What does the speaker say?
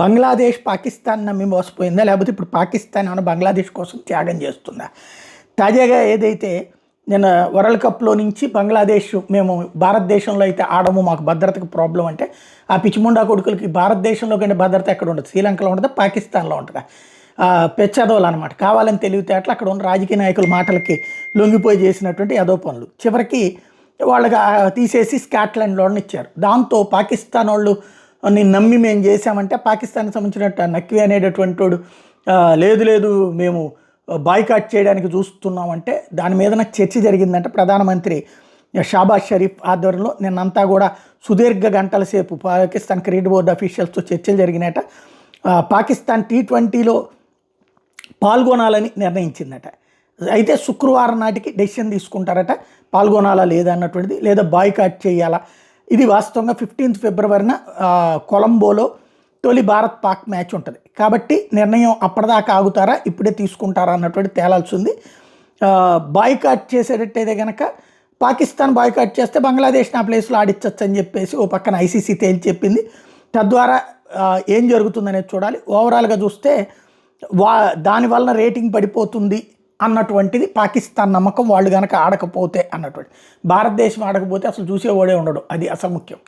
బంగ్లాదేశ్ పాకిస్తాన్ నమ్మి మోసపోయిందా? లేకపోతే ఇప్పుడు పాకిస్తాన్ ఏమైనా బంగ్లాదేశ్ కోసం త్యాగం చేస్తుందా? తాజాగా ఏదైతే నిన్న వరల్డ్ కప్లో నుంచి బంగ్లాదేశ్ మేము భారతదేశంలో అయితే ఆడము, మాకు భద్రతకు ప్రాబ్లం అంటే ఆ పిచ్చిముండా కొడుకులకి భారతదేశంలో కంటే భద్రత ఎక్కడ ఉండదు? శ్రీలంకలో ఉంటుందా, పాకిస్తాన్లో ఉంటుందా? పెచ్చదోలు అనమాట. కావాలని తెలివితేటలు అక్కడ ఉన్న రాజకీయ నాయకుల మాటలకి లొంగిపోయి చేసినటువంటి యదో పనులు చివరికి వాళ్ళకి తీసేసి స్కాట్లాండ్లోని ఇచ్చారు. దాంతో పాకిస్తాన్ వాళ్ళు నమ్మి మేము చేసామంటే పాకిస్తాన్కి సంబంధించిన నక్వీ అనేటటువంటి వాడు లేదు లేదు మేము బాయ్కాట్ చేయడానికి చూస్తున్నామంటే దాని మీద చర్చ జరిగిందంటే ప్రధానమంత్రి షాబాజ్ షరీఫ్ ఆధ్వర్యంలో నిన్నంతా కూడా సుదీర్ఘ గంటల సేపు పాకిస్తాన్ క్రికెట్ బోర్డు అఫీషియల్స్తో చర్చలు జరిగినట. పాకిస్తాన్ T20లో పాల్గొనాలని నిర్ణయించిందట. అయితే శుక్రవారం నాటికి డెసిషన్ తీసుకుంటారట, పాల్గొనాలా లేదా అన్నటువంటిది, లేదా బాయ్కాట్ చేయాలా. ఇది వాస్తవంగా 15 ఫిబ్రవరిన కొలంబోలో తొలి భారత్ పాక్ మ్యాచ్ ఉంటుంది కాబట్టి నిర్ణయం అప్పటిదాకా ఆగుతారా ఇప్పుడే తీసుకుంటారా అన్నటువంటి తేలాల్సి ఉంది. బాయ్కాట్ చేసేటట్టయితే కనుక పాకిస్తాన్ బాయ్కాట్ చేస్తే బంగ్లాదేశ్ నా ప్లేస్లో ఆడించవచ్చు అని చెప్పేసి ఓ పక్కన ICC తేల్చి చెప్పింది. తద్వారా ఏం జరుగుతుందనేది చూడాలి. ఓవరాల్గా చూస్తే దానివల్ల రేటింగ్ పడిపోతుంది అన్నటువంటిది పాకిస్తాన్ నమ్మకం. వాళ్ళు కనుక ఆడకపోతే అన్నటువంటి, భారతదేశం ఆడకపోతే అసలు చూసేవాడే ఉండడు, అది అసలు ముఖ్యం.